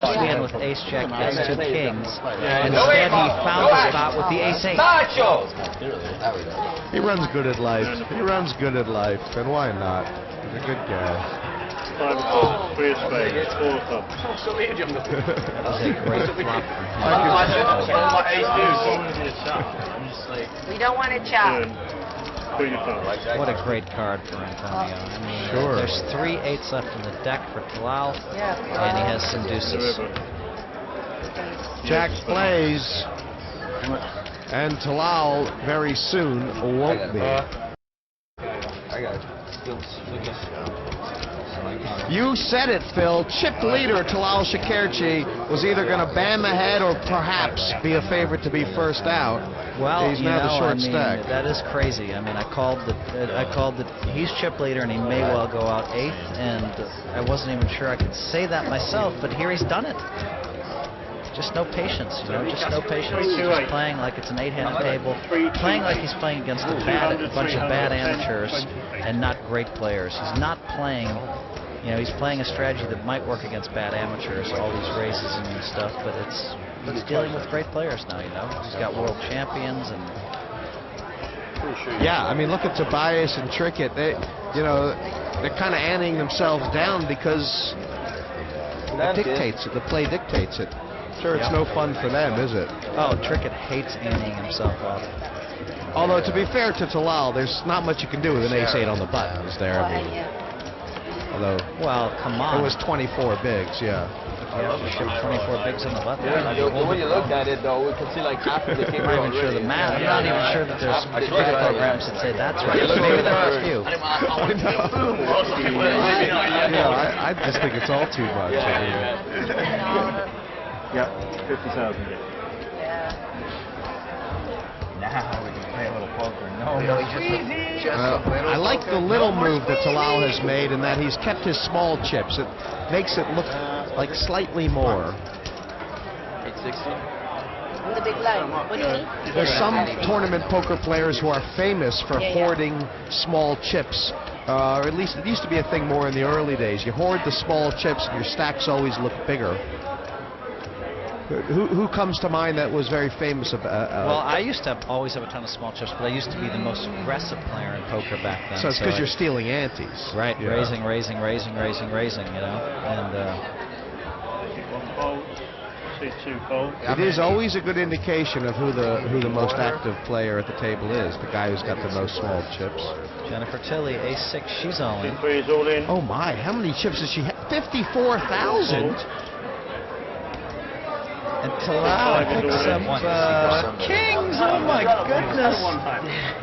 in with ace jack against two kings. Instead, he found the spot with the ace eight. He runs good at life. He runs good at life, and why not? He's a good guy. 5 of clubs, 3 of spades, 4 of clubs. That was a great flop for him. We don't want to chop. What a great card for Antonio. I mean, sure. There's 3 8s left in the deck for Talal, and he has some deuces. Jack plays, and Talal very soon won't be. You said it, Phil. Chipped leader Talal Shakerchi was either going to bam ahead or perhaps be a favorite to be first out. Well, he's now the short stack. That is crazy. I mean, I called that he's chip leader and he may well go out 8th, and I wasn't even sure I could say that myself, but here he's done it. Just no patience, you know, just no patience. He's just playing like it's an 8-handed table, playing like he's playing against a bunch of bad amateurs and not great players. He's not playing, you know, he's playing a strategy that might work against bad amateurs, all these races and stuff, but he's dealing with great players now, you know. He's got world champions and... Yeah, I mean, look at Tobias and Trickett. They, you know, they're kind of anting themselves down because it dictates it. The play dictates it. Sure, it's no fun for them, is it? Oh, Trickett hates anting himself up. Although, to be fair to Talal, there's not much you can do with an ace-8 on the button, is there? I mean, although, well, come on. It was 24 bigs, yeah. Yeah, you shipped 24 bigs on the button. When you look at it, though, we can see like half of the people. I'm not even sure the math. I'm not even sure that there's cricket programs that say that's right. Maybe there are a few. I just think it's all too much. Yeah, 50,000. Yeah. Now we can play a little poker. I like the little move that Talal has made in that he's kept his small chips. It makes it look like slightly more. 860. On the big line. What do you mean? There's some tournament poker players who are famous for hoarding small chips. Or at least it used to be a thing more in the early days. You hoard the small chips and your stacks always look bigger. Who comes to mind that was very famous about? Well, I used to always have a ton of small chips, but I used to be the most aggressive player in poker back then. So it's because you're stealing antes. Right, yeah. Raising, you know, and... It is always a good indication of who the most active player at the table is, the guy who's got the most small chips. Jennifer Tilly, ace-6, she's all in. Oh my, how many chips does she have? 54,000? And Talal picks up kings. Oh my goodness!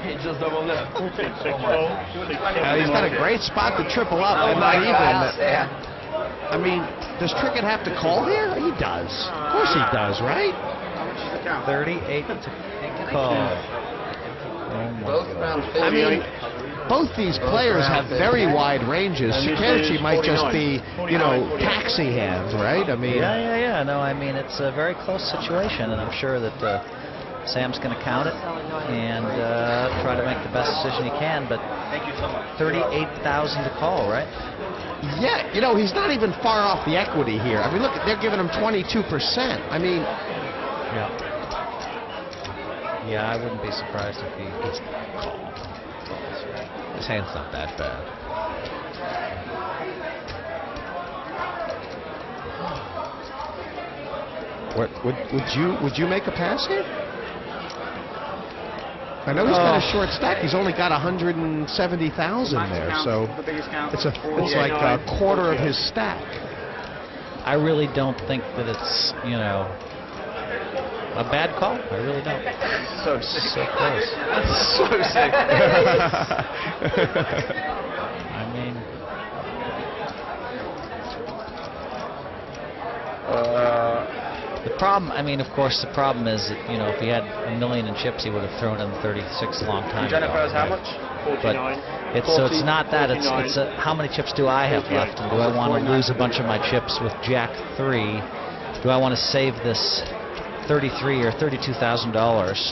He's got a great spot to triple up and not even. I mean, does Trickett have to call here? He does. Of course he does, right? 38 to call. Oh my God. I mean, both these players have very wide ranges. Shakerchi might just be, you know, taxi hands, right? I mean, yeah. No, I mean it's a very close situation, and I'm sure that Sam's going to count it and try to make the best decision he can. But 38,000 to call, right? Yeah, you know, he's not even far off the equity here. I mean, look, they're giving him 22%. I mean, yeah, I wouldn't be surprised if he gets called. His hand's not that bad. Would you make a pass here? I know he's got a short stack. He's only got 170,000 there, so it's like a quarter of his stack. I really don't think that it's, you know, a bad call. I really don't. So sick. So close. That's so sick. I mean, the problem, I mean, of course, the problem is that, you know, if he had $1 million in chips, he would have thrown in 36 a long time ago. Jennifer has how much? 49. But so it's not that. It's how many chips do I have left? And do I want to lose a bunch of my chips with Jack 3? Do I want to save this $33,000 or $32,000?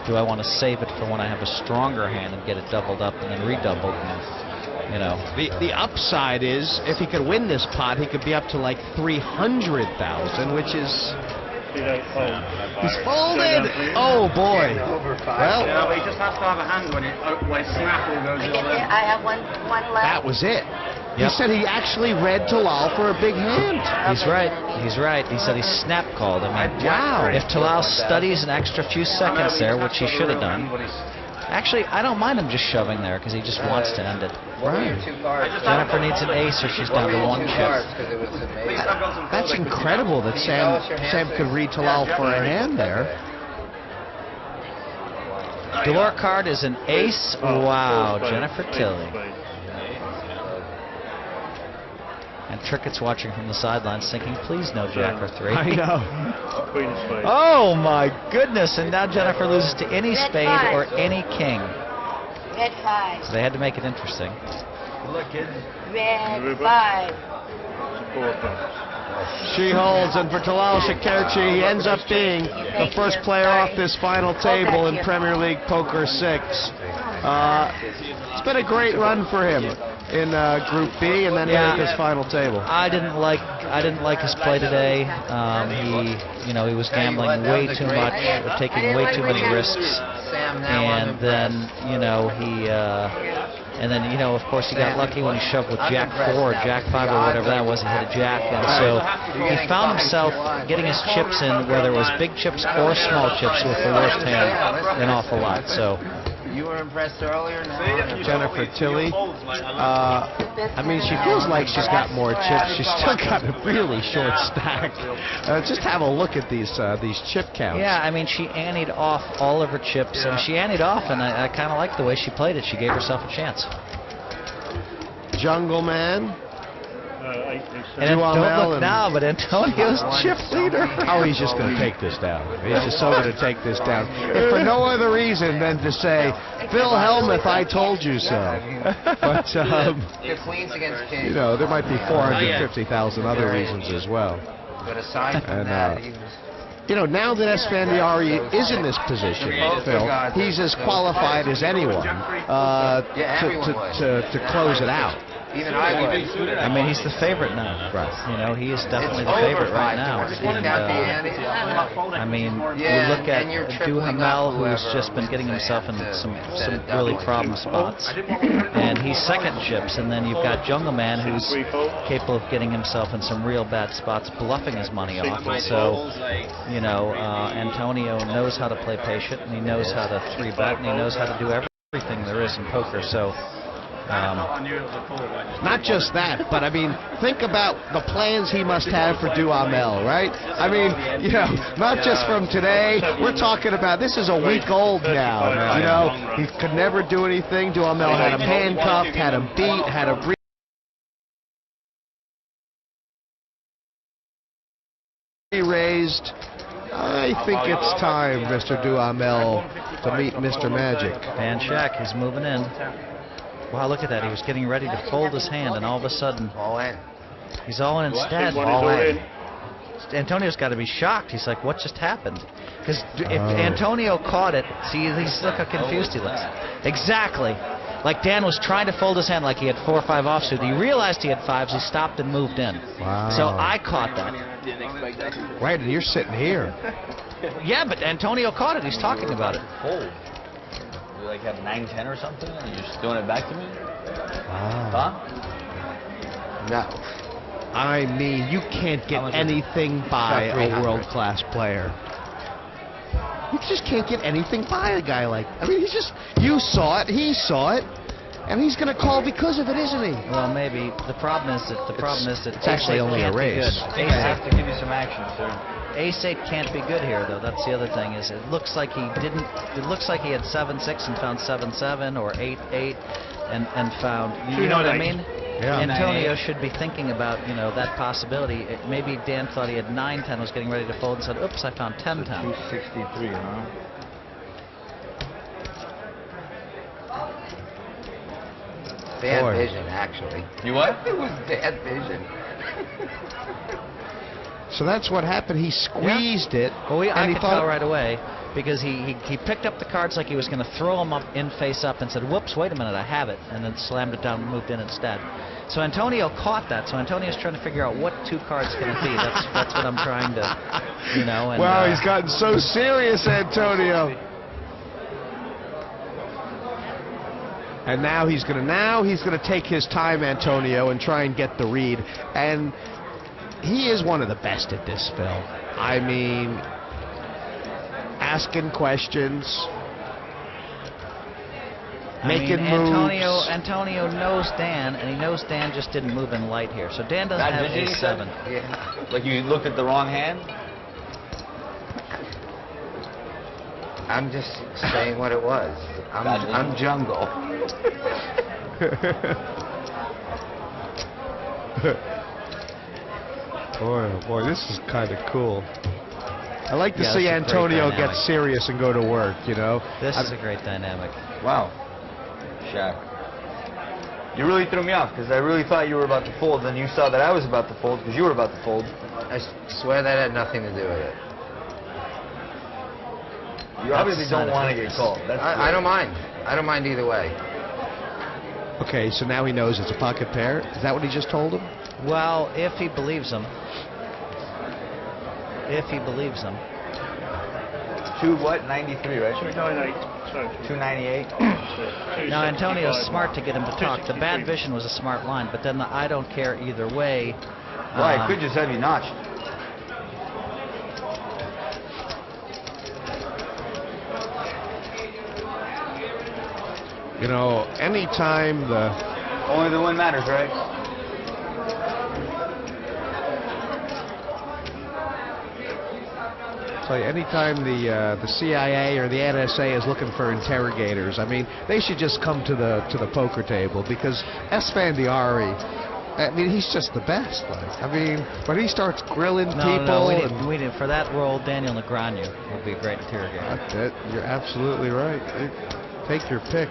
Do I want to save it for when I have a stronger hand and get it doubled up and then redoubled? And You know. The upside is if he could win this pot, he could be up to like 300,000, which is. He's folded. Oh boy. Well, Yeah, but he just has to have a hand when Snapple goes in. I have one left. that was it. He Yep. said he actually read Talal for a big hand. He's right. He's right. He said he snap called. I mean, Wow. if Talal studies an extra few seconds there, which he should have done. Actually, I don't mind him just shoving there because he just wants to end it. Right. Jennifer needs an ace or she's down to 1 chip. That's incredible that Sam could read Talal for a hand there. Door card is an ace. Wow, Jennifer Tilly. And Trickett's watching from the sidelines thinking, please no jack or 3. I know. Queen of spades. Oh my goodness, and now Jennifer loses to any Red spade 5. or any king. Red 5. So they had to make it interesting. Good luck, kids. Red 5. Four clubs. She holds, and for Talal Shakerchi, he ends up being the first player off this final table in Premier League Poker 6. It's been a great run for him in Group B, and then here at this final table. I didn't like his play today. He was gambling way too much, or taking way too many risks, and then of course he got lucky when he shoved with Jack 4 or Jack 5 or whatever that was. He hit a Jack, and so he found himself getting his chips in, whether it was big chips or small chips, with the worst hand an awful lot. So. You were impressed earlier. Jennifer Tilly. I mean, she feels like she's got more chips. She's still got a really short stack. Just have a look at these chip counts. Yeah, I mean, she anteed off all of her chips, and she anteed off, and I kind of liked the way she played it. She gave herself a chance. Jungle Man. And don't look now, but Antonio's chip leader. Oh, he's just going to take this down. He's just so going to take this down. If for no other reason than to say, Phil Hellmuth, I told you so. But, The queens against kings. there might be 450,000 other reasons as well. But aside from And, that, he was... now that Esfandiari is in this position, Phil, he's as qualified as anyone to close it out. Even I would. I mean, he's the favorite now. Right. He is definitely the favorite right now. And, I mean, you look at Duhamel, who's just been getting himself in some really problem spots, and he's second chips. And then you've got Jungle Man, who's capable of getting himself in some real bad spots, bluffing his money off. And so, Antonio knows how to play patient, and he knows how to 3-bet, and he knows how to do everything there is in poker. So. Not just that, but I mean, think about the plans he must have for Duhamel, right? I mean, not just from today. We're talking about this is a week old now. He could never do anything. Duhamel had him handcuffed, had him beat, had him raised. I think it's time, Mr. Duhamel, to meet Mr. Magic. And Shaq, he's moving in. Wow, look at that. He was getting ready to fold his hand, and all of a sudden, All in. he's all in instead. All in. Antonio's got to be shocked. He's like, what just happened? Because if Antonio caught it, see, look how confused he looks. Exactly. Like Dan was trying to fold his hand like he had 4 or 5 offsuit. He realized he had 5s. He stopped and moved in. Wow. So I caught that. Right, and you're sitting here. Yeah, but Antonio caught it. He's talking about it. Fold. You like have 9-10 or something, and you're just throwing it back to me? Wow. Huh? No. I mean, you can't get anything by a world-class player. You just can't get anything by a guy like... I mean, you saw it, he saw it, and he's going to call because of it, isn't he? Well, maybe. The problem is that it's actually only a race. I think I have to give you some action, sir. Ace-8 can't be good here, though. That's the other thing. Is it looks like he didn't. It looks like he had 7-6 and found 7-7 or 8-8 and found. You know what I mean? Yeah. Antonio should be thinking about that possibility. Maybe Dan thought he had 9-10, was getting ready to fold, and said, "Oops, I found 10-10." 263, huh? Bad vision, actually. You what? It was bad vision. So that's what happened. He squeezed it. Well, I and he could thought tell right away because he picked up the cards like he was going to throw them up in face up and said, "Whoops, wait a minute, I have it," and then slammed it down and moved in instead. So Antonio caught that. So Antonio's trying to figure out what 2 cards can it be. That's what I'm trying to, you know. And, wow, he's gotten so serious, Antonio. And now he's gonna take his time, Antonio, and try and get the read. And he is one of the best at this, Phil. I mean, asking questions, making moves. Antonio knows Dan, and he knows Dan just didn't move in light here. So Dan doesn't have A7. Yeah. Like you looked at the wrong hand? I'm just saying what it was. I'm jungle. Boy, oh boy, this is kind of cool. I like to Yeah, see it's a great Antonio get dynamic. serious and go to work, you know. This is a great dynamic. Wow. Shaq. You really threw me off because I really thought you were about to fold. Then you saw that I was about to fold because you were about to fold. I swear that had nothing to do with it. You obviously don't want to get called. I don't mind. I don't mind either way. Okay, so now he knows it's a pocket pair. Is that what he just told him? Well, if he believes him. If he believes him. 293, right? 298. Sorry. 298. Now, Antonio's smart to get him to talk. The bad vision was a smart line, but then the I don't care either way. Well, I could just have you notched. You know, anytime the... Only the win matters, right? So anytime the CIA or the NSA is looking for interrogators, I mean, they should just come to the poker table because Esfandiari, I mean, he's just the best. Like, I mean, when he starts grilling people, No, we didn't. For that role, Daniel Negreanu would be a great interrogator. You're absolutely right. Take your pick.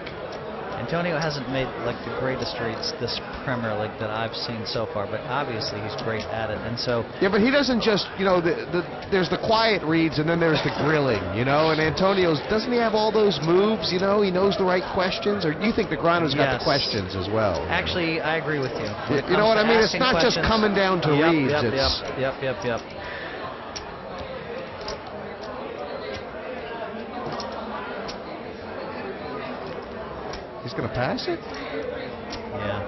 Antonio hasn't made like the greatest reads this Premier League that I've seen so far, but obviously he's great at it. And so yeah, but he doesn't just, you know, there's the quiet reads and then there's the grilling, you know. And Antonio's, doesn't he have all those moves? You know, he knows the right questions. Or do you think Negreanu's got the questions as well? Actually, I agree with you. You know what I mean? It's not just coming down to reads. Yep. He's going to pass it? Yeah.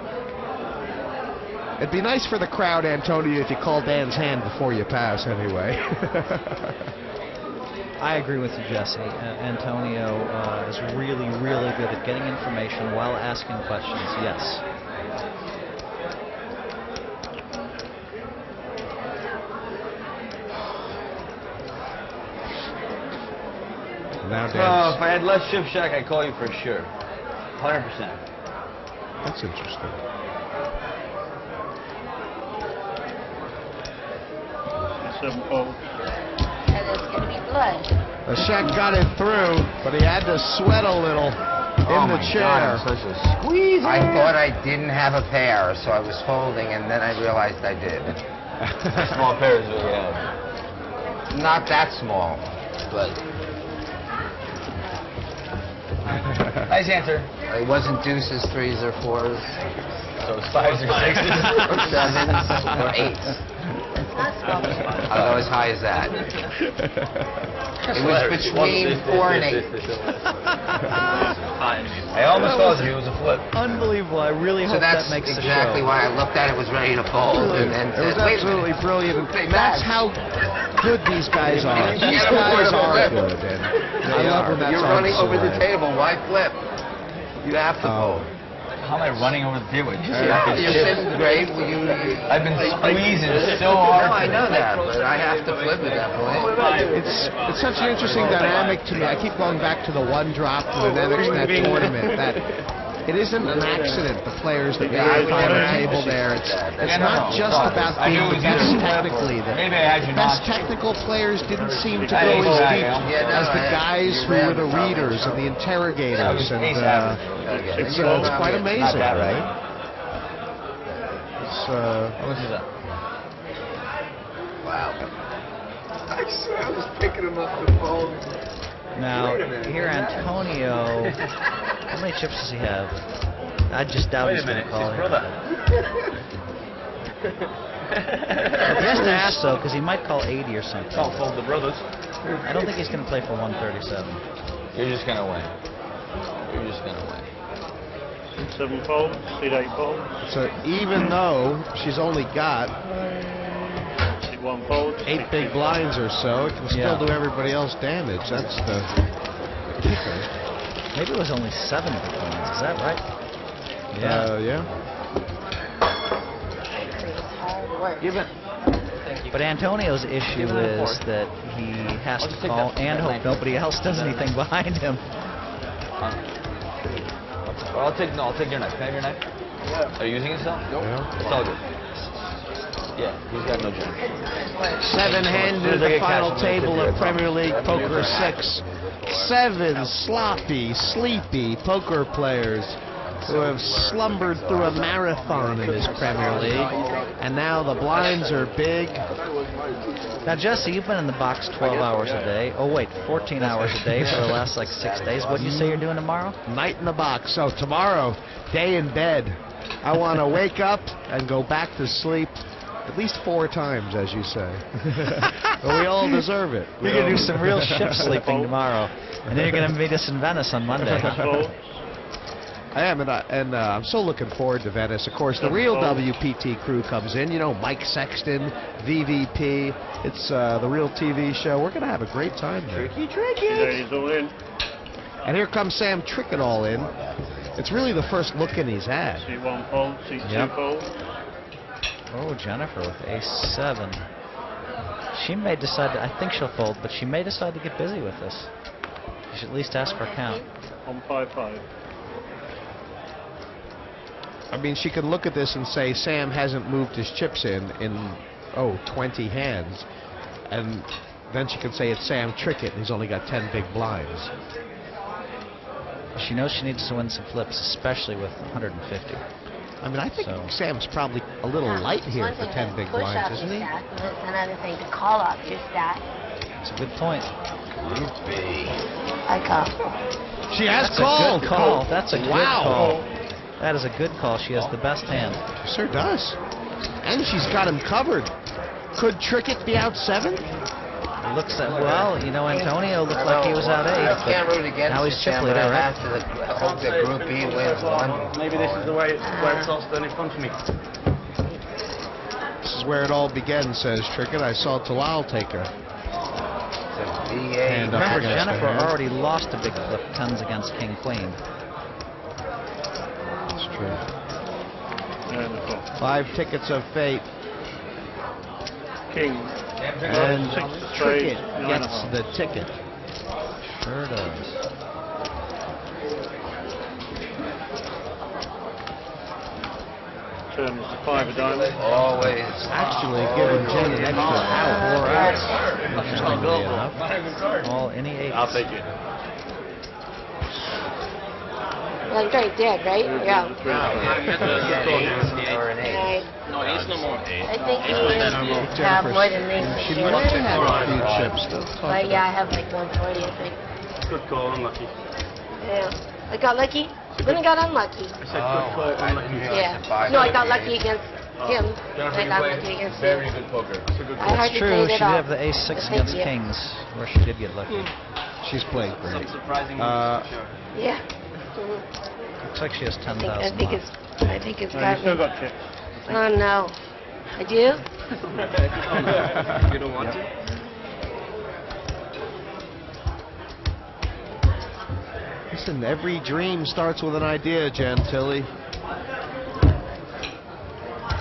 It'd be nice for the crowd, Antonio, if you call Dan's hand before you pass anyway. I agree with you, Jesse. Antonio is really, really good at getting information while asking questions. Yes. Now, Oh, if I had less shift, Shaq, I'd call you for sure. 100%. That's interesting. Seven fold. And there's going to be blood. The Shaq got it through, but he had to sweat a little in the chair. God, I'm such a squeeze. I thought I didn't have a pair, so I was folding, and then I realized I did. Small pairs that we have. Not that small, but Nice answer. it wasn't deuces, threes, or fours, So it's 5s or 6s. or sevens, or eights. I'll go as high as that. It was between 4 and 8. I almost called you. It was a flip. Unbelievable. I really So hope that's that makes the exactly show. why I looked at it, was ready to fold, and then It was said, wait a absolutely minute. brilliant. And Big that's match. how good these guys are. You These can't afford guys to are flip. good. And I love when that's You're on running over the display. table. Why flip? You have to fold. How am I running over the table? You're sitting great. I've been squeezing so No, hard. I know that, but I have to flip at that point. It's such an interesting dynamic to me. I keep going back to the one drop dynamics in that tournament. That it isn't an accident, the players that we have on the table there. It's not just about being the best technically. The best technical players didn't seem to go as deep as the guys who were the readers and the interrogators. And it's quite amazing, right? It's What was that? Wow. Wow. I was picking him up the phone. Now, here Antonio, how many chips does he have? I just doubt he's going to call him. He has to ask, though, because he might call 80 or something. I'll fold the brothers. I don't think he's going to play for 137. You're just going to win. You're just going to win. 7 fold, seat 8 fold, So even though she's only got seat 1 fold, 8 big blinds or so, it can still do everybody else damage. That's the kicker. Maybe it was only 7 big blinds. Is that right? Yeah. Hard work. But Antonio's issue is that he has to call and hope nobody else does anything behind him. I'll take your knife. Can I have your knife? Yeah. Are you using it still? Nope. Yeah. It's all good. Yeah, he's got no junk. 7-handed, the final table of Premier League Poker 6. 7 sloppy, sleepy poker players who have slumbered through a marathon in this Premier League, and now the blinds are big. Now, Jesse, you've been in the box 12 hours a day. Oh, wait, 14 hours a day for the last, 6 days. What do you say you're doing tomorrow? Night in the box. So tomorrow, day in bed. I want to wake up and go back to sleep at least 4 times, as you say. But we all deserve it. You're going to do some real shift sleeping tomorrow. And then you're going to meet us in Venice on Monday. I am, and I'm so looking forward to Venice. Of course, the real WPT crew comes in. You know, Mike Sexton, VVP. It's the real TV show. We're going to have a great time there. Tricky. He's all in. And here comes Sam Trickett all in. It's really the first look-in he's had. Seat 1 fold, seat 2 fold. Oh, Jennifer with ace-7. She may decide to, I think she'll fold, but she may decide to get busy with this. You should at least ask for a count. On 5-5. I mean, she could look at this and say Sam hasn't moved his chips in 20 hands. And then she could say it's Sam Trickett, and he's only got 10 big blinds. She knows she needs to win some flips, especially with 150. I mean, I think Sam's probably a little light here for 10 big blinds, isn't he? It's another thing to call off your stack. That's a good point. I call. She has That's called. a good call. That's a good call. That is a good call. She has the best hand. Sure does. And she's got him covered. Could Trickett be out 7? Looks at, well, you know, Antonio looked like he was out 8. Can't root against now he's it, chip Sam, leader, but I right? have to hope that Group B wins 1. Maybe this is the way it's all standing in front of me. This is where it all began, says Trickett. I saw Talal take her. And Remember, Jennifer already lost a big flip, 10s against King-Queen. That's true. And 5 tickets of fate. King. And 6 Trickett straight, gets 9.5. the ticket. Sure does. Turns to 5 of diamonds. Always. Actually giving Jen an extra out. 4 outs. Interestingly enough. All any 8s. I'll take it. Well, you're right dead, right? Yeah. Or an 8. Right. No, it's no more. I think you have more than me. She for may sure. have a few chips. But yeah, I have like 140, I think. Good call, unlucky. Yeah. I got lucky, then I got unlucky. I said good call, unlucky. Yeah. No, I got lucky against him. And I got lucky against him. Very good poker. It's a good I call. hardly It's true, played she it did off. have the ace-6 But thank against you. Kings, where she did get lucky. She's played great. Surprising Yeah. Looks like she has 10,000 I think it's You got still me. got chips. Oh no. I do? You don't want to? Listen, every dream starts with an idea, Jen Tilly.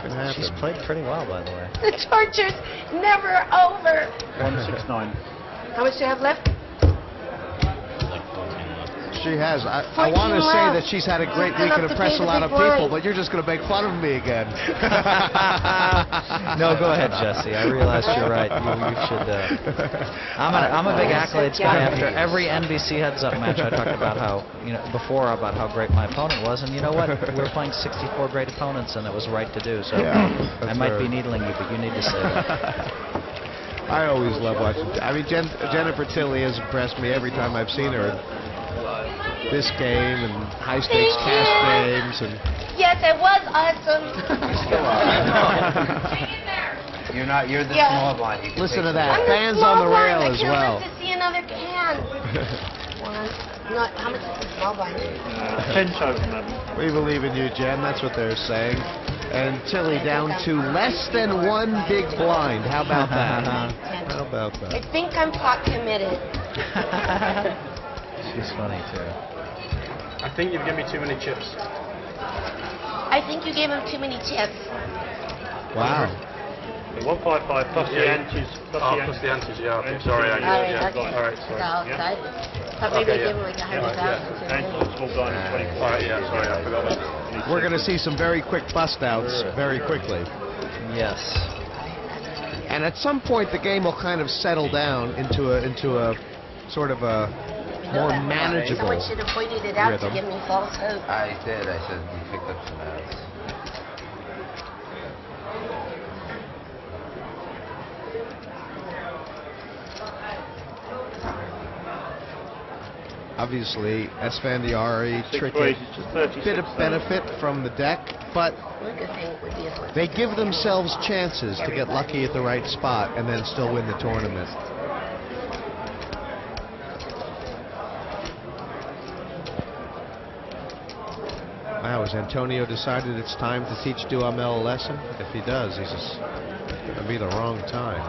Can happen. She's played pretty well, by the way. The torture's never over. 169. How much do you have left? She has. I want to 14 say left. that she's had a great Enough week and to impressed pay a the lot of big people, boys. but you're just going to make fun of me again. No, go ahead, Jesse. I realize you're right. You should. I'm a big accolades guy. After every NBC heads-up match, I talked about how, before about how great my opponent was, and you know what? We're playing 64 great opponents, and it was right to do. So Yeah, I might be needling you, but you need to say that. I always love watching. I mean, Jennifer Tilly has impressed me every time I've seen her. This game and high stakes cash games and. Yes, it was awesome. You're not. You're the small blind. You can Listen to take that. I'm Fans small on the rail blind. as I can't well. wait to see another can. One. Not, how much is the small blind? 10 total, madam. We believe in you, Jen. That's what they're saying. And Tilly down to less than one big blind. How about that? How about I that? think I'm pot committed. She's funny too. I think you've given me too many chips. I think you gave him too many chips. Wow. 155 plus the antes. Plus the antes, yeah. Okay. Sorry, I Alright, okay. All right, sorry. All excited. Thought maybe I gave him like 100,000. Antes, small blind, 24. All right, yeah, sorry, I forgot that. We're going to see some very quick bust outs very quickly. Yes. And at some point, the game will kind of settle down into a sort of a more manageable Someone should have pointed it out rhythm. to give me false hope. I did. I said you picked up some ads. Obviously, Esfandiari, tricky, ways, it's just 36 bit of benefit from the deck, but One good thing would be if they give themselves chances to get lucky at the right spot and then still win the tournament. Now, has Antonio decided it's time to teach Duhamel a lesson? If he does, he's just going to be the wrong time.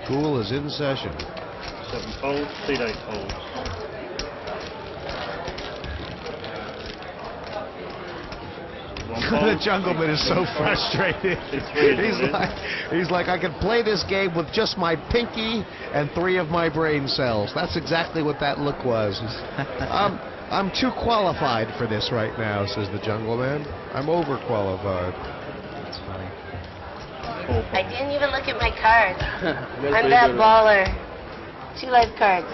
School is in session. 7 folds, lead 8 folds. The jungleman is so frustrated. He's like, I can play this game with just my pinky and 3 of my brain cells. That's exactly what that look was. I'm too qualified for this right now, says the jungleman. I'm overqualified. That's funny. I didn't even look at my cards. I'm that baller. 2 life cards.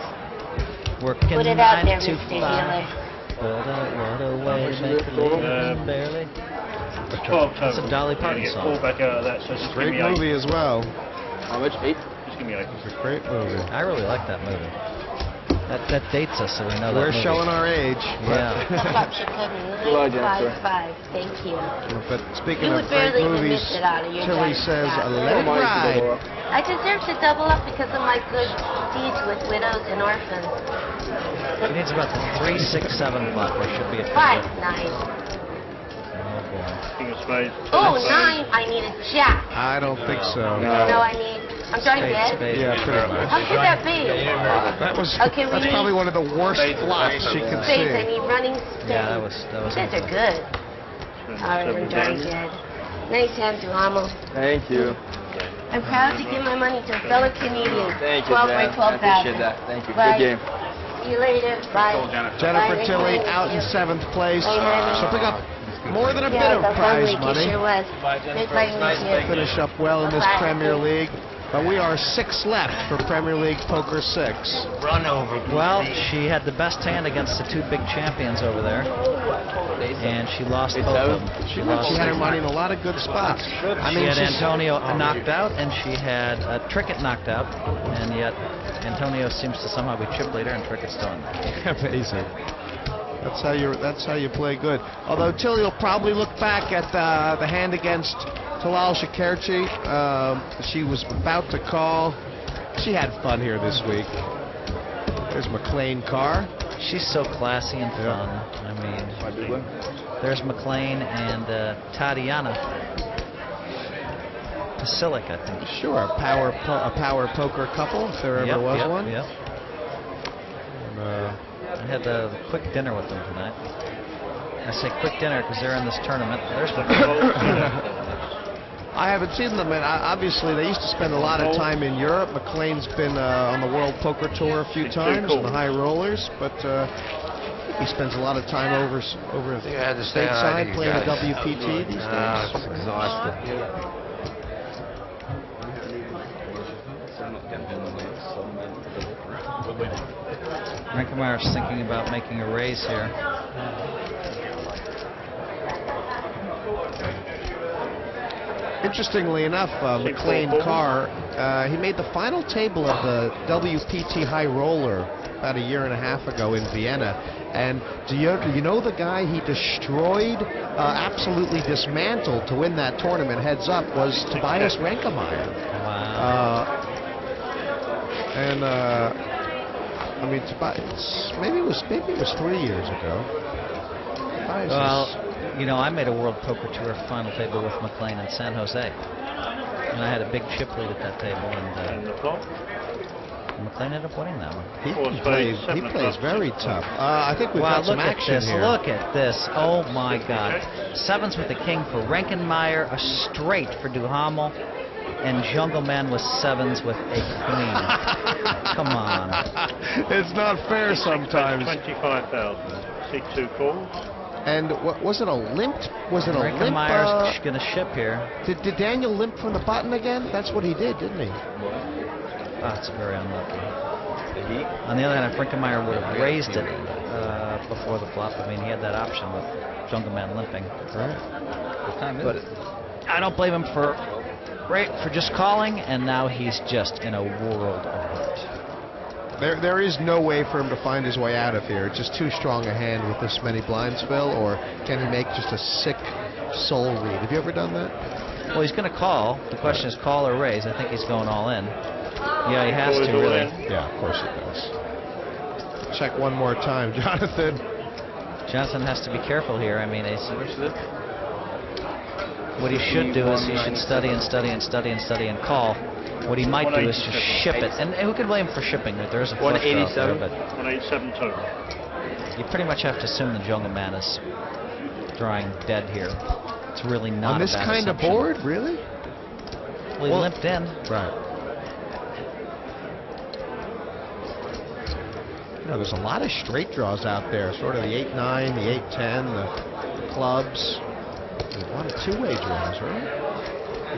Working Put it out 9 there, to Mr. 5. Healer. What a way to make a living, barely. 12 total. That's a Dolly Parton Get song. 4 back out of that, so just give Great me 8. movie as well. How much? 8? Just give me 8. It's a great movie. I really like that movie. That dates us, so we know We're that movie. showing our age. Yeah. Flop 955. Thank you. But speaking You of would great barely even movies, miss it out of your Tilly giant says, stack. let it ride. I deserve to double up because of my good deeds with widows and orphans. He needs about the 3, 6, 7 flop. There should be a 5, 9. Oh boy. King of spades. Oh, 9. I need a jack. I don't think so. No, I need. I'm drawing dead. Spade. Yeah, pretty much. How could that be? Okay, That's probably one of the worst flops you can Spades. I see. need running spades. Yeah, that was. Spades are good. Alright, I'm drawing dead. Nice hand, Duhamel. Thank you. I'm proud to give my money to a fellow Canadian. Thank you, 12 Jen. by 12,000. I appreciate that. Thank you. Bye. Good game. See you later. Bye. Jennifer Bye. Tilly Thank out in you. 7th place. Bye, honey. She'll pick up more than a bit Yeah, of the fun prize week, money. it sure was. Make my week. Finish up well in this Bye. Premier League. But we are 6 left for Premier League Poker 6. Run over. Well, she had the best hand against the 2 big champions over there, and she lost both of them. She She had her money in a lot of good spots. I She mean, had she's- Antonio knocked out, and she had Trickett knocked out, and yet Antonio seems to somehow be chip leader, and Trickett's still in there. Amazing. That's how you play good. Although Tilly will probably look back at the hand against Talal Shakerchi. She was about to call. She had fun here this week. There's McLean Carr. She's so classy and fun. I mean, there's McLean and Tatiana Pasilic, I think. Sure, a power poker couple, if there ever was one. Yep. And, I had a quick dinner with them tonight. I say quick dinner because they're in this tournament. There's McLean. I haven't seen them, and obviously they used to spend a lot of time in Europe. McLean's been on the World Poker Tour a few times, on the high rollers, but he spends a lot of time over You had to stay on stateside these playing the guys. WPT these days. It's exhausted. Rinkemeier's thinking about making a raise here. Interestingly enough, McLean Carr, he made the final table of the WPT High Roller about a year and a half ago in Vienna. And do you know the guy he destroyed, absolutely dismantled to win that tournament heads up was Tobias Renkemeyer. Wow. I mean, Tobias, maybe it was 3 years ago. Tobias Well, you know, I made a World Poker Tour final table with McLean in San Jose. And I had a big chip lead at that table, and McLean ended up winning that one. He plays very tough. I think we've got some action here. Look at this. Oh, my God. Sevens with the king for Renkemeyer, a straight for Duhamel, and Jungle Man with sevens with a queen. Come on. It's not fair sometimes. 25,000. See 2 calls. And was it a limp? Was it a limp? Renkemeyer's going to ship here. Did Daniel limp from the button again? That's what he did, didn't he? Oh, it's very unlucky. On the other hand, if Renkemeyer would have raised it before the flop, I mean, he had that option with Jungle Man limping. Right. What time is it? I don't blame him for just calling, and now he's just in a world of hurt. There is no way for him to find his way out of here. It's just too strong a hand with this many blinds, Phil, or can he make just a sick soul read? Have you ever done that? Well, he's going to call. The question is call or raise. I think he's going all in. Yeah, he has to, really. Yeah, of course he does. Check one more time, Jonathan. Johnson has to be careful here. I mean, what he should do is he should study and study and study and study and call. What he might do is just ship it. And who can blame him for shipping? There is a flush draw there, but 1872. you pretty much have to assume the Jungle Man is drawing dead here. It's really not on this kind of board, really? Well, he limped in. Right. You know, there's a lot of straight draws out there, sort of the 8-9, the 8-10, the clubs. There's a lot of two-way draws, right?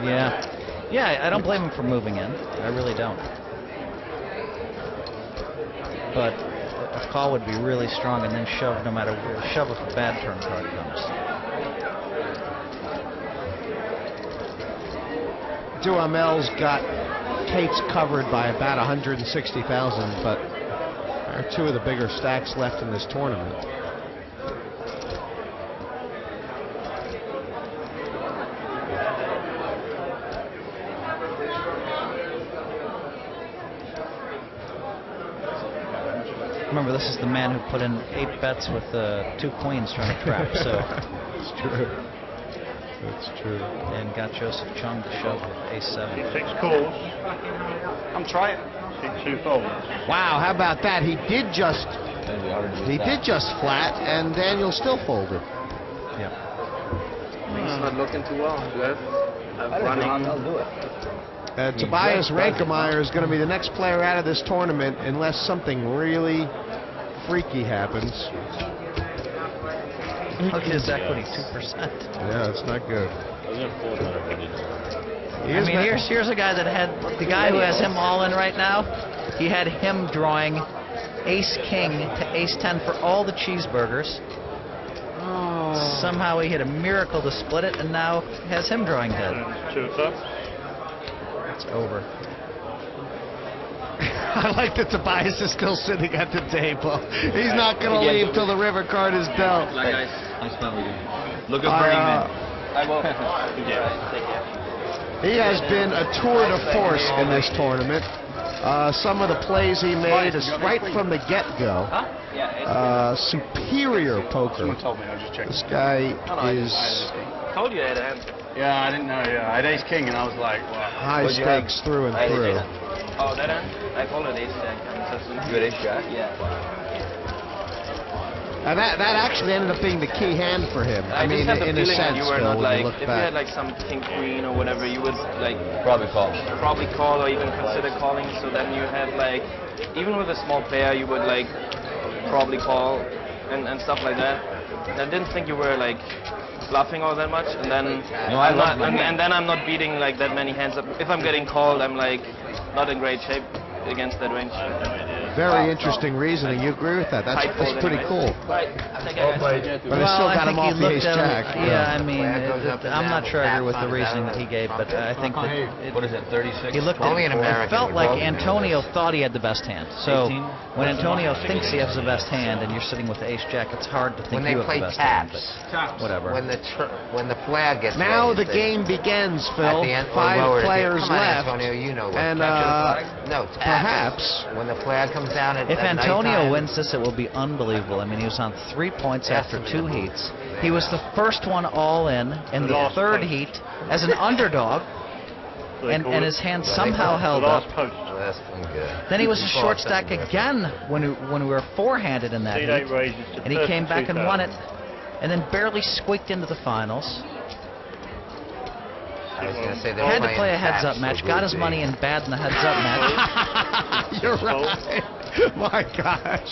Yeah. Yeah, I don't blame him for moving in. I really don't. But a call would be really strong and then shove no matter where. Shove if a bad turn card comes. Duhamel's got Kate's covered by about 160,000, but there are 2 of the bigger stacks left in this tournament. Remember, this is the man who put in 8 bets with 2 queens trying to trap, so. It's true. It's true. And got Joseph Chung to shove with ace-7. 6 calls. I'm trying. 2 folds. Wow, how about that? He did just flat, and Daniel still folded. Yep. It's not looking too well. I'll do it. Tobias Renkemeyer is going to be the next player out of this tournament unless something really freaky happens. Look at his equity, 2%. Yeah, it's not good. I mean, here's a guy that had, the guy who has him all in right now, he had him drawing ace-king to ace-10 for all the cheeseburgers. Oh. Somehow he hit a miracle to split it, and now has him drawing dead. 2 up. It's over. I like that Tobias is still sitting at the table. He's not going to leave till the river card is dealt. Nice fun with you. Looking for Eamon. I will. He has been a tour de force in this tournament. Some of the plays he made is right from the get-go. Superior poker. Someone told me, I was just checking. This guy is Told you I had a hand. Yeah, I didn't know. Yeah, I had ace king, and I was like, wow. high stakes through and through. Oh, that hand? I followed ace jack. You had ace jack? Yeah. And that actually ended up being the key hand for him. I mean, in a sense, you were Phil, not when like, you look if back. you had like some king queen or whatever, you would like Probably call. or even consider calling. So then you had like, even with a small pair, you would like probably call and stuff like that. And I didn't think you were like bluffing all that much, and then and then I'm not beating like that many hands up. If I'm getting called, I'm like not in great shape against that range. Very interesting reasoning. You agree with that? That's pretty cool. But it still got him off the ace jack. Yeah, I mean, I'm not sure I agree with the reasoning that he gave, but I think that What is it, 36? he looked at Only it. an American It felt would like vote in Antonio thought he had the best hand. So 18? when Antonio thinks he has the best hand and you're sitting with the ace jack, it's hard to think When they you have play the best hand. taps, But whatever. when the flag gets Now raised, the game begins, at Phil. the end, or 5 lowered, players come on, left. Antonio, you know what. And no, taps. perhaps When the flag comes down at If at Antonio nighttime, wins this, it will be unbelievable. I mean, he was on 3 points Yes, after it'll be 2 unbelievable. heats. He was the first one all in the last third post. heat as an underdog, and his hand somehow held The up. last post. Well, that's been good. Then he was a Before short something stack different. again when we were four-handed in that C8 heat, raises to and he came back and won it, 32,000. and then barely squeaked into the finals. I was going to say they were Had to playing play a taps, heads-up so match. Group Got his B. money in bad in the heads-up match. you're right. My gosh,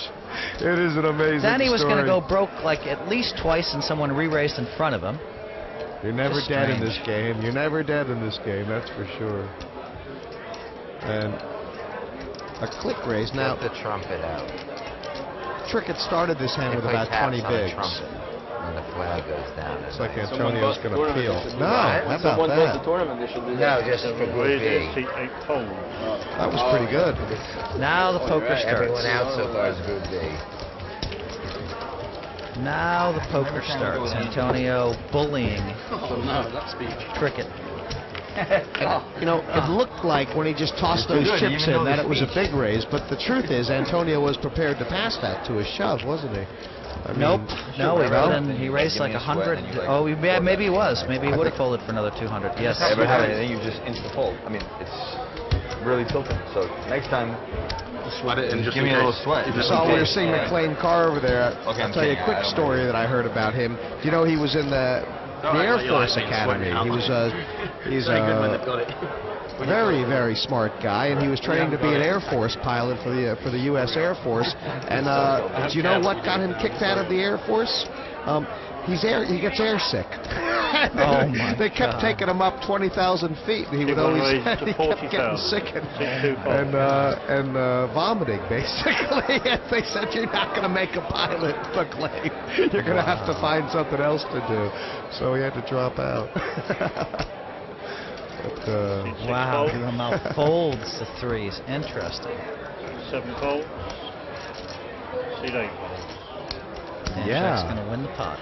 it is an amazing Then he was going to story. go broke like at least twice, and someone re-raised in front of him. You're never Just dead in strange. this game. You're never dead in this game, that's for sure. And a click raise. Now, Get the trumpet out. Trickett started this hand They with play about taps 20 on the bigs. trumpet when the flag goes down. It's like at night. Antonio's going to peel. No, how Someone about does the that? tournament, they should do No, that. just for Group Raises, B. C8 fold. That was pretty good. Now the poker Everyone starts. out so far is Group B. Now the poker starts. Antonio bullying Trickett. You know, it looked like when he just tossed those good, chips even in though that the it was a speech. big raise, but the truth is Antonio was prepared to pass that to a shove, wasn't he? I mean, Nope. No, he no? He raised like 100. Oh, yeah, maybe he was. Maybe he would have folded for another 200. Yes. Ever have anything, you just insta-fold. I mean, it's really tilting. So next time, Sweat it and just give me a little sweat. You saw we were seeing Yeah. McLean Carr over there. Okay, I'll I'm tell you a kidding. quick I don't story really- that I heard about him. You know, he was in the Air Force Academy. He was he's a very, very smart guy, and he was training to be an Air Force pilot for the U.S. Air Force. And do you know what got him kicked out of the Air Force? He gets air sick. Oh, my They kept God. taking him up 20,000 feet, and he would People always raised to he kept getting 40,000. sick 625. and vomiting, basically. And they said, you're not going to make a pilot, McLean. You're going to have to find something else to do. So he had to drop out. But, Wow. fold. Duhamel folds the threes. Interesting. 7 folds. C8 folds. And Yeah. Jack's going to win the pot.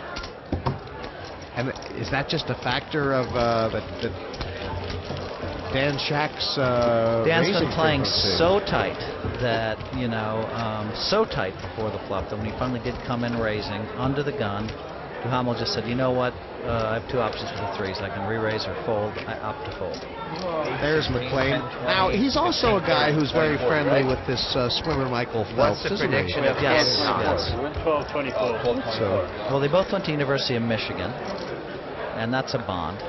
and is that just a factor of that Dan Shack's Dan's raising been playing frequency? so tight that, so tight before the flop that when he finally did come in raising under the gun, Duhamel just said, you know what, I have two options for the threes. I can re-raise or fold. I opt to fold. There's McLean. Now, he's also a guy who's very friendly with this swimmer Michael Phelps, What's the isn't prediction he? of Yes, Kansas? yes. 12, 24. So, Well, they both went to University of Michigan, and that's a bond.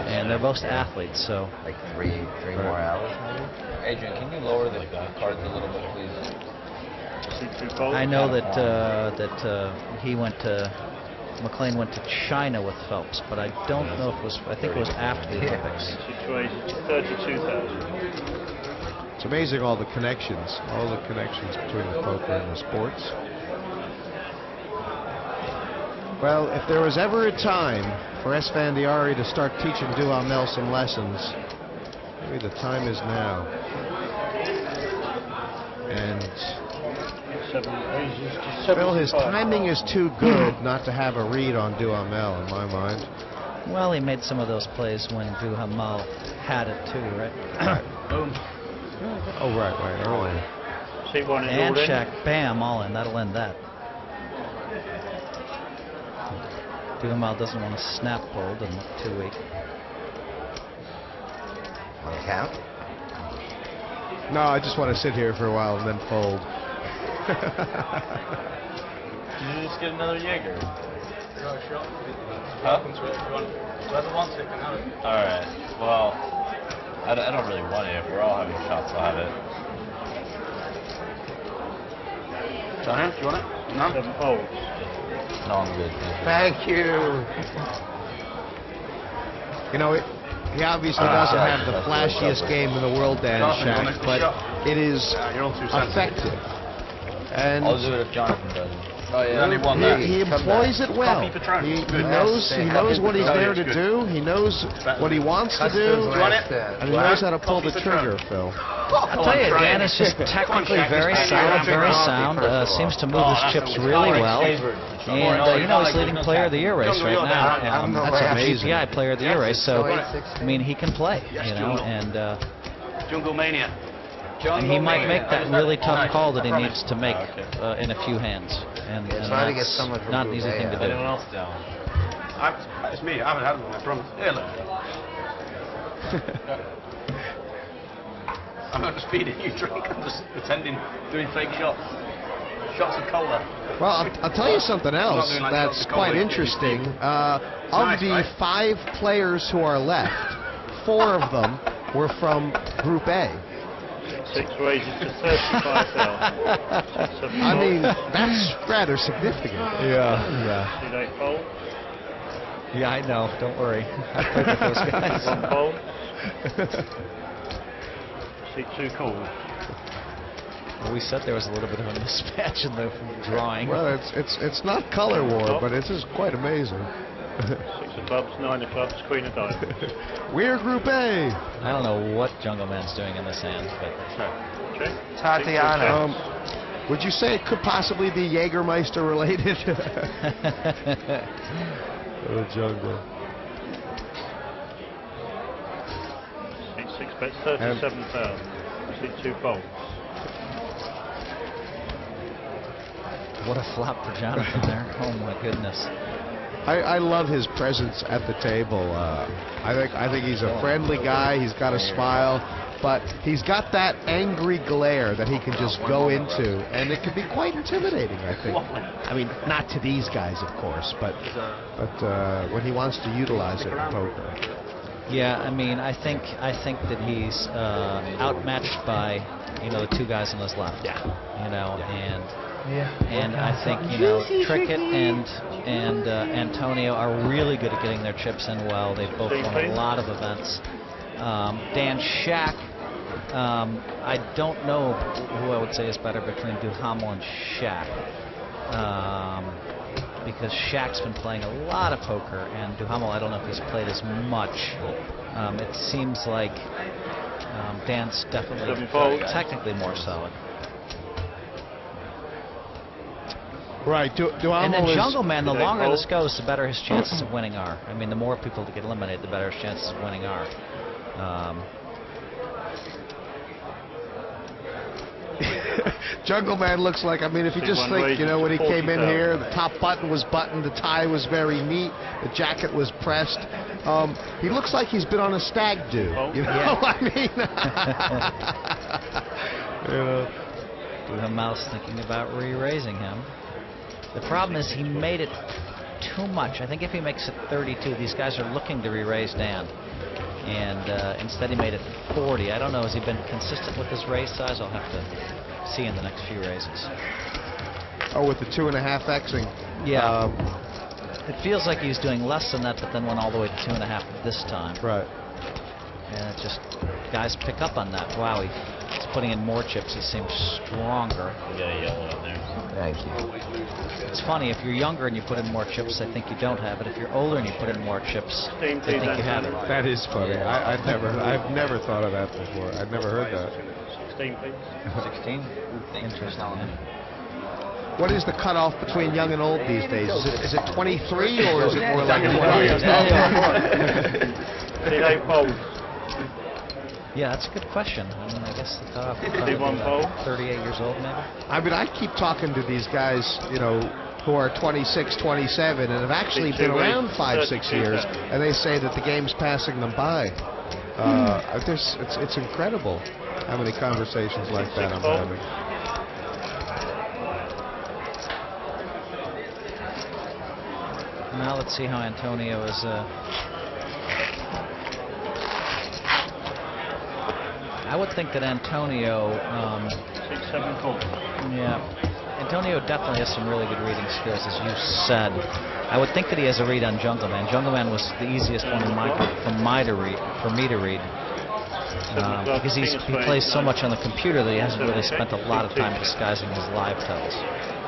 And they're both athletes, so Like three more hours, maybe? Adrian, can you lower the cards a little bit, please? C2 folds. I know that he went to McLean went to China with Phelps, but I don't know if it was. I think it was after the Olympics. 6 raises to 32,000. it's amazing all the connections between the poker and the sports. Well, if there was ever a time for Esfandiari to start teaching Duhamel some lessons, maybe the time is now. And 7 raises to Phil, his 75. timing is too good not to have a read on Duhamel, in my mind. Well, he made some of those plays when Duhamel had it too, right? Oh, right, earlier. C1 is And all in. Shack, bam, all in. That'll end that. Duhamel doesn't want to snap fold and look too weak. On the count? No, I just want to sit here for a while and then fold. Did you just get another Jaeger? Huh? Alright, well, I don't really want it. If we're all having shots, I'll have it. John, do you want it? No. 7 folds. No, I'm good. Thank you. Thank you. You know, He obviously doesn't have the flashiest game in the world, Dan Shack, but it is effective. And I'll do it if Jonathan does it. Oh, yeah. he employs it well. He knows what he's there to do. He knows what he wants to do. And he knows how to pull the trigger, Phil. I'll tell you, Dan is just technically very solid, very sound. Seems to move his chips really well. And, you know, he's leading Player of the Year race right now. That's a GPI Player of the Year race. So, I mean, he can play, you know, and Jungle Mania. and he might make that really tough call that he needs to make in a few hands. And that's not an easy thing to do. Anyone else down? It's me. I haven't had one, I promise. Here, look. I'm not just feeding you drink. I'm just pretending, doing fake shots. Shots of cola. Well, I'll tell you something else that's quite interesting. Of the 5 players who are left, 4 of them were from Group A. 6 raises to 35,000. I mean, that's rather significant. Yeah. See they fold. Yeah, I know. Don't worry. I played with those guys. One fold. See 2 calls. Well, we said there was a little bit of a mismatch in the drawing. Well, it's not color war, but it is quite amazing. 6 of clubs, 9 of clubs, Queen of diamonds. We're Group A. I don't know what Jungle Man's doing in this hand, but Tatiana. Would you say it could possibly be Jägermeister related? Oh, Jungle. 6 bets, 37,000. See 2 folds. what a flop for Jonathan there. Oh my goodness. I love his presence at the table. I think he's a friendly guy. He's got a smile, but he's got that angry glare that he can just go into, and it can be quite intimidating, I think. I mean, not to these guys, of course, but when he wants to utilize it in poker. Yeah, I mean, I think that he's outmatched by, you know, the 2 guys on his left. Yeah. You know, and I think, you know, Trickett and Antonio are really good at getting their chips in well. They've both won a lot of events. Dan Shack, I don't know who I would say is better between Duhamel and Shack. Because Shaq's been playing a lot of poker, and Duhamel, I don't know if he's played as much. It seems like Dan's definitely technically more solid. Right, and then Jungle Man, the longer this goes, the better his chances of winning are. I mean, the more people that get eliminated, the better his chances of winning are. Jungle Man looks like, I mean, if you just think, you know, when he came in here, the top button was buttoned, the tie was very neat, the jacket was pressed. He looks like he's been on a stag do. You know what I mean? The mouse thinking about re-raising him. The problem is he made it too much. I think if he makes it 32, these guys are looking to re-raise Dan. And instead he made it 40. I don't know, has he been consistent with his raise size? I'll have to see in the next few raises. Oh, with the 2.5xing. Yeah. It feels like he's doing less than that, but then went all the way to 2.5 this time. Right. And it just, guys pick up on that. Wow, he's putting in more chips. He seems stronger. You got a yellow in there. Thank you. It's funny, if you're younger and you put in more chips, I think you don't have it. If you're older and you put in more chips, I think you have it. That is funny. I've never thought of that before. I've never heard that. 16, please. 16? Interesting. What is the cutoff between young and old these days? Is it 23 or is it more like 20? 38 folds. Yeah, that's a good question. I mean, I guess the cutoff would 38 years old, maybe. I mean, I keep talking to these guys, you know, who are 26, 27, and have actually been around 5, 6 years, and they say that the game's passing them by. It's incredible how many conversations like that I'm having. Now let's see how Antonio is. I would think that Antonio. 6, 7 calls. Yeah. Antonio definitely has some really good reading skills, as you said. I would think that he has a read on Jungle Man. Jungle Man was the easiest one in my group for me to read. Because he plays so much on the computer that he hasn't really spent a lot of time disguising his live tells.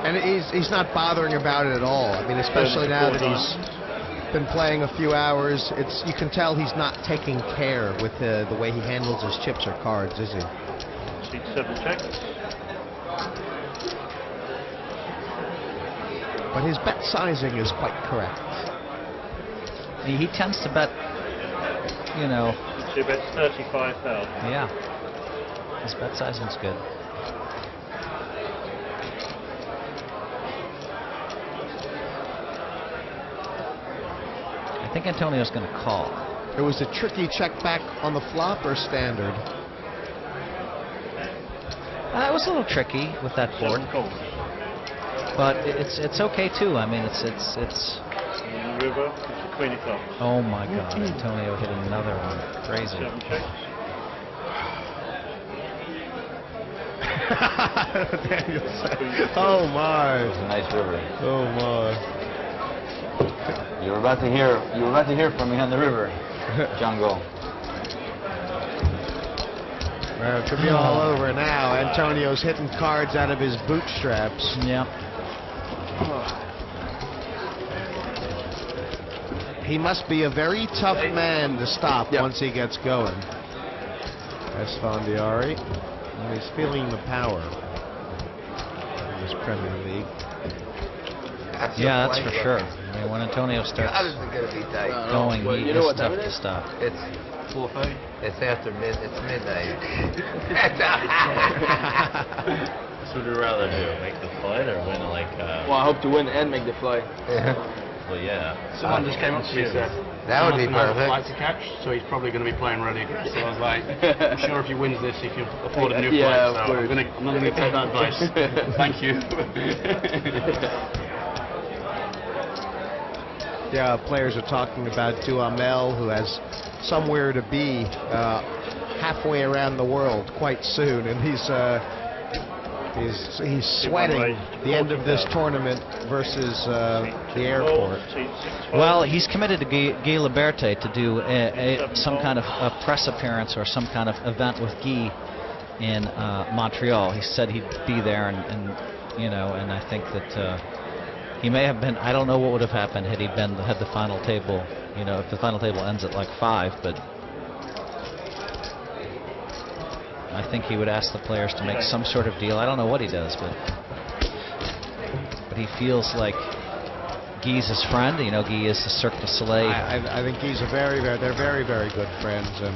And he's not bothering about it at all. I mean, especially now that he's been playing a few hours, you can tell he's not taking care with the way he handles his chips or cards, is he? Seat 7 checks. But his bet sizing is quite correct. He tends to bet, you know. He bets 35,000. Yeah. His bet sizing's good. I think Antonio's going to call. It was a tricky check back on the flop or standard? It was a little tricky with that board. But it's okay too. I mean, it's river, it's a queen of clubs. Oh my God, Antonio hit another one. Crazy. 7 checks. Daniel said, oh my. It's a nice river. Oh my. You were about to hear from me on the river, Jungle. Well, it could be all over now. Antonio's hitting cards out of his bootstraps. Yeah. He must be a very tough man to stop once he gets going. Esfandiari. And he's feeling the power in this Premier League. That's for sure. I mean, when Antonio starts going, it's tough to stop. It's 4:30. It's after It's midnight. So would you rather do? Make the flight or win like? Well, I hope to win and make the flight. Well, yeah. Someone just came up to me and said, That would be flight perfect. to catch, so he's probably going to be playing ready. So I was like, I'm sure if he wins this, he can afford a new Yeah, flight. So I'm not going to take that advice. Thank you. Yeah, players are talking about Duhamel, who has somewhere to be halfway around the world quite soon, and he's sweating the end of this tournament versus the airport. Well, he's committed to Guy Liberté to do some kind of a press appearance or some kind of event with Guy in Montreal. He said he'd be there, and you know, and I think that he may have been. I don't know what would have happened had he had the final table. You know, if the final table ends at like 5, but I think he would ask the players to make some sort of deal. I don't know what he does, but he feels like Guy's his friend. You know, Guy is the Cirque du Soleil. I think Guy's they're very, very good friends. And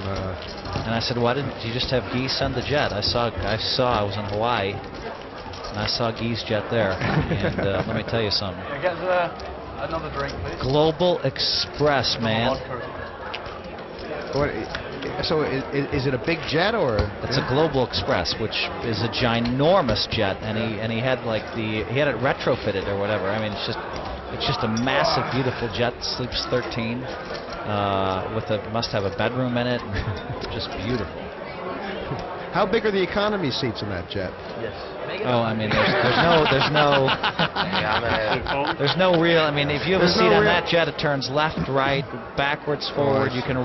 I said, why didn't you just have Guy send the jet? I was in Hawaii, and I saw Guy's jet there. And let me tell you something. Get another drink, please. Global Express, man. So is it a big jet or? It's a Global Express, which is a ginormous jet, and he had he had it retrofitted or whatever. I mean, it's just a massive, beautiful jet. Sleeps 13. Must have a bedroom in it. Just beautiful. How big are the economy seats in that jet? Yes. Oh, I mean, there's no real. I mean, if you have a seat on that jet, it turns left, right, backwards, forward. You can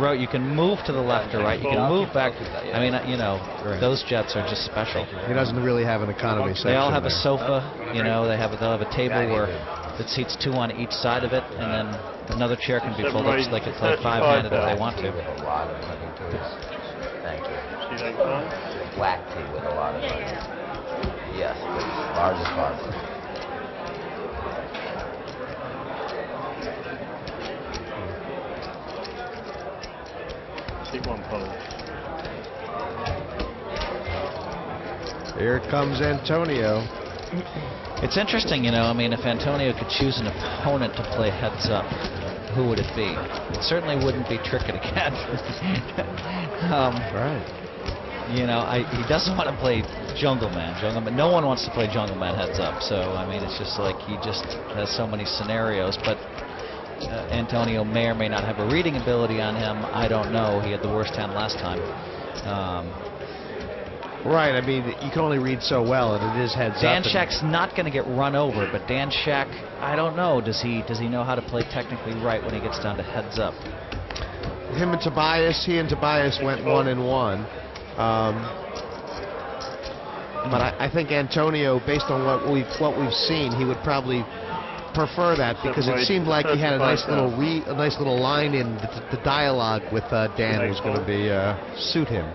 move to the left or right. You can move back. I mean, you know, those jets are just special. He doesn't really have an economy section. They all have a there. sofa. You know, they'll have a table that seats 2 on each side of it, and then another chair can be pulled up so they can play 5-handed if they want to. Thank you. Black tea with a lot of money. Yes, but large as possible. See one pole. Here comes Antonio. It's interesting, you know. I mean, if Antonio could choose an opponent to play heads up, who would it be? It certainly wouldn't be Trickett again. Right. You know, he doesn't want to play Jungle Man. No one wants to play Jungle Man heads up. So, I mean, it's just like he just has so many scenarios. But Antonio may or may not have a reading ability on him. I don't know. He had the worst hand last time. Right, I mean, you can only read so well, and it is heads Dan up. Shack's not going to get run over, but Dan Shack, I don't know. Does he know how to play technically right when he gets down to heads up? He and Tobias went 1-1. But I think Antonio, based on what we've seen, he would probably prefer that, because it seemed like he had a nice little line in the dialogue with Dan was going to be suit him.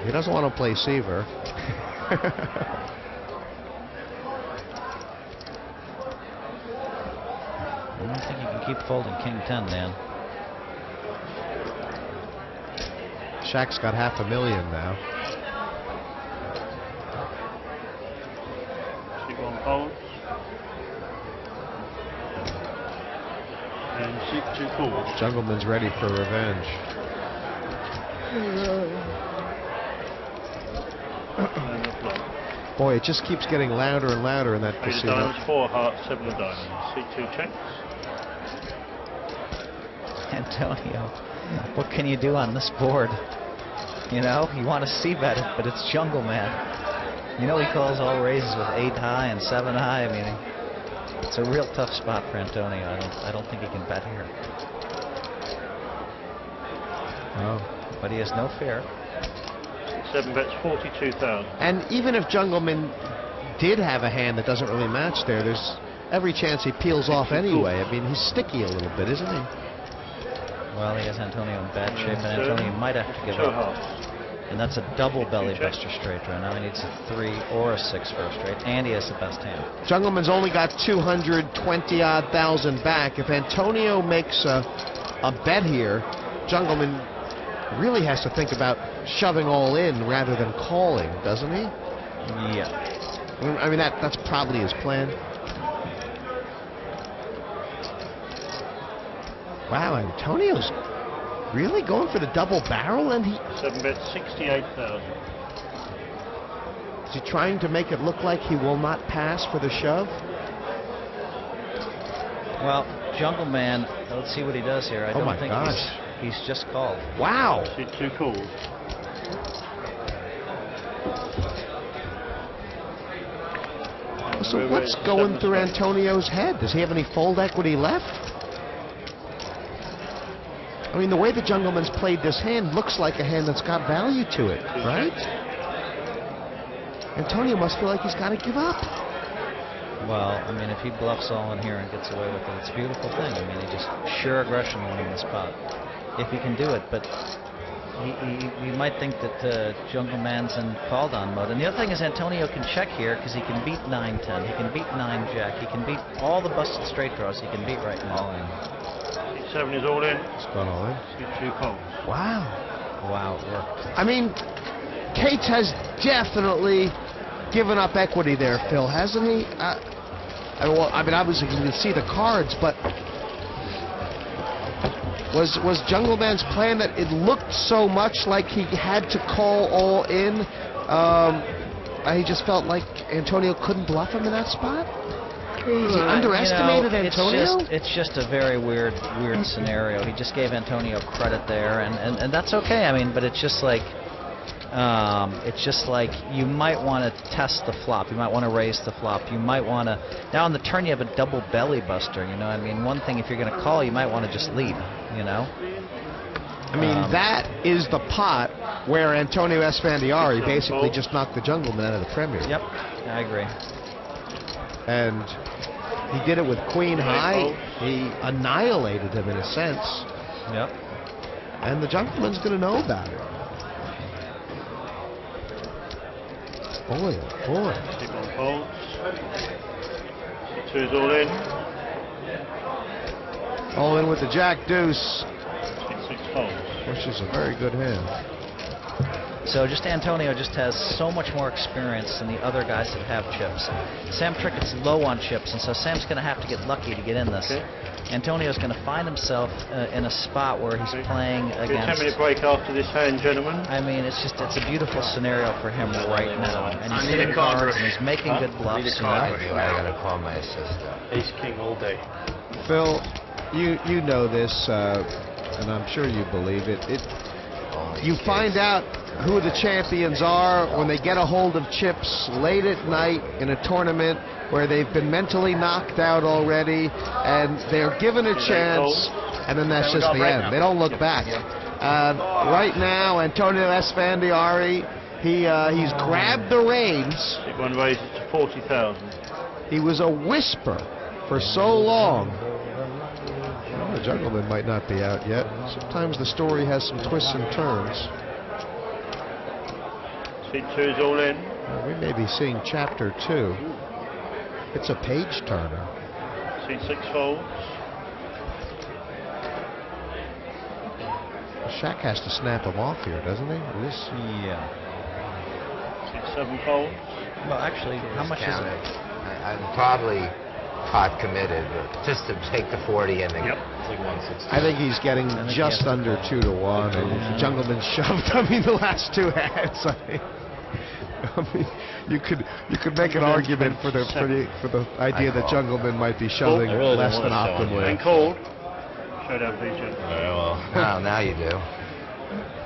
He doesn't want to play Seaver. I don't think you can keep folding King 10, Dan. Shack's got $500,000 now. C1 folds. And C2 calls. Jungleman's ready for revenge. Boy, it just keeps getting louder and louder in that 8 of casino. diamonds, 4 hearts, 7 of diamonds. C2 checks. Antonio, what can you do on this board? You know, you want to see-bet it, but it's Jungle Man. You know he calls all raises with 8 high and 7 high. I mean, it's a real tough spot for Antonio. I don't think he can bet here. Oh. But he has no fear. 7 bets, 42,000. And even if Jungleman did have a hand that doesn't really match there's every chance he peels off anyway. I mean, he's sticky a little bit, isn't he? Well, he has Antonio in bad shape, and Antonio might have to give up. And that's a double belly buster straight draw. Now he needs a 3 or a 6 for a straight, and he has the best hand. Jungleman's only got 220-odd thousand back. If Antonio makes a bet here, Jungleman really has to think about shoving all in rather than calling, doesn't he? Yeah. I mean, that's probably his plan. Wow, Antonio's really going for the double barrel, and 7 bets, 68,000. is he trying to make it look like he will not pass for the shove? Well, Jungle Man, let's see what he does here. I don't think he's just called. Wow. C2 calls. So what's going through Antonio's head? Does he have any fold equity left? I mean, the way the Jungleman's played this hand looks like a hand that's got value to it, right? Antonio must feel like he's got to give up. Well, I mean, if he bluffs all in here and gets away with it, it's a beautiful thing. I mean, he just sheer aggression winning the spot. If he can do it, but you might think that Jungle Man's in call down mode. And the other thing is Antonio can check here because he can beat 9-10, he can beat 9-jack, he can beat all the busted straight draws he can beat right now. All in. C7 is all in. It's gone all in. C2 calls. Wow. Wow, it worked. I mean, Cates has definitely given up equity there, Phil, hasn't he? I mean, obviously you can see the cards, but was Jungle Man's plan that it looked so much like he had to call all in? He just felt like Antonio couldn't bluff him in that spot? He underestimated Antonio? It's just a very weird scenario. He just gave Antonio credit there, and that's okay. I mean, but it's just like you might want to test the flop. You might want to raise the flop. You might want to. Now on the turn you have a double belly buster. You know, I mean, one thing if you're going to call, you might want to just lead. You know. I mean, that is the pot where Antonio Esfandiari basically just knocked the Jungleman out of the Premier. Yep, I agree. And he did it with Queen High. He annihilated him in a sense. Yep. And the Jungleman's going to know about it. Boy, oh boy. C1 folds. C2 is all in. All in with the Jack Deuce, C6 folds. which is a very good hand. So just Antonio just has so much more experience than the other guys that have chips. Sam Trickett's low on chips, and so Sam's going to have to get lucky to get in this. Okay. Antonio's going to find himself in a spot where he's playing A against. 10-minute break after this hand, gentlemen. I mean, it's a beautiful scenario for him right now, and he's hitting cards and he's making good bluffs. I gotta call my sister. Ace King all day. Phil, you know this, and I'm sure you believe it. You find out who the champions are when they get a hold of chips late at night in a tournament where they've been mentally knocked out already, and they're given a chance, and then that's just the end. They don't look back. Right now, Antonio Esfandiari, he's grabbed the reins. Big one raises to 40,000. He was a whisper for so long. Well, the Jungleman might not be out yet. Sometimes the story has some twists and turns. Seat 2 is all in. We may be seeing chapter 2. It's a page turner. Seat 6 folds. Shaq has to snap him off here, doesn't he? Yeah. Seat 7 folds. Well, actually, how much is it? I'm probably pot committed, but just to take the 40 and then. Yep. It's like 160. I think he's getting just under 2 to 1, and Jungleman shoved. I mean, the last 2 hands. I mean, you could make an argument for the idea that Jungleman might be shoving really less don't than wanna show optimally. And called. Showdown feature. Alright, well. Oh, now you do.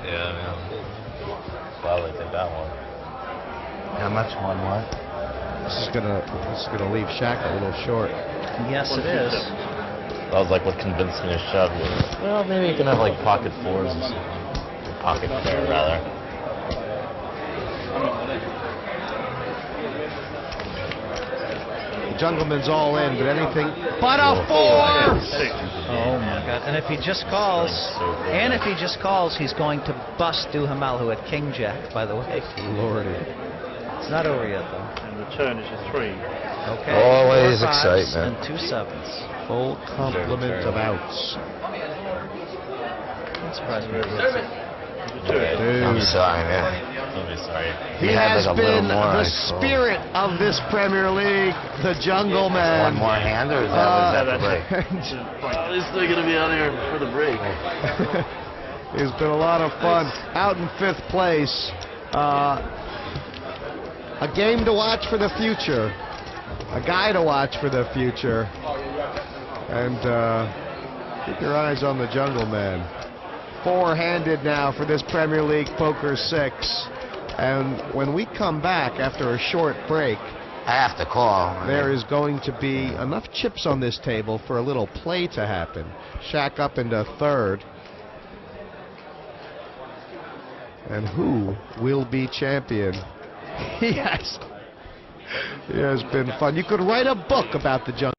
Yeah, man. Gladly take that one. How much? 1-1? This is gonna leave Shaq a little short. Yes, it is. That was like what convinced me to shove. Well, maybe you can have like pocket 4s or something. Pocket pair, rather. The Jungleman's all in, but anything but a 4! Oh my God! And if he just calls, he's going to bust Duhamel, who had King Jack, by the way. Lordy. It's not over yet, though. And the turn is a 3. Okay. Always 4 5s excitement. And 2 7s. Full complement of outs. I'm surprised we did. I'm sorry, man. Don't be sorry. He You had has like a little been more, the I suppose. spirit of this Premier League, the Jungle Man. One more hand, or is that the break? He's still gonna be out here for the break. It's been a lot of fun. Out in 5th place. A game to watch for the future. A guy to watch for the future. And keep your eyes on the Jungle Man. 4-handed now for this Premier League Poker 6. And when we come back after a short break, I have to call. there is going to be enough chips on this table for a little play to happen. Shaq up into 3rd. And who will be champion? He has been fun. You could write a book about the Jungle.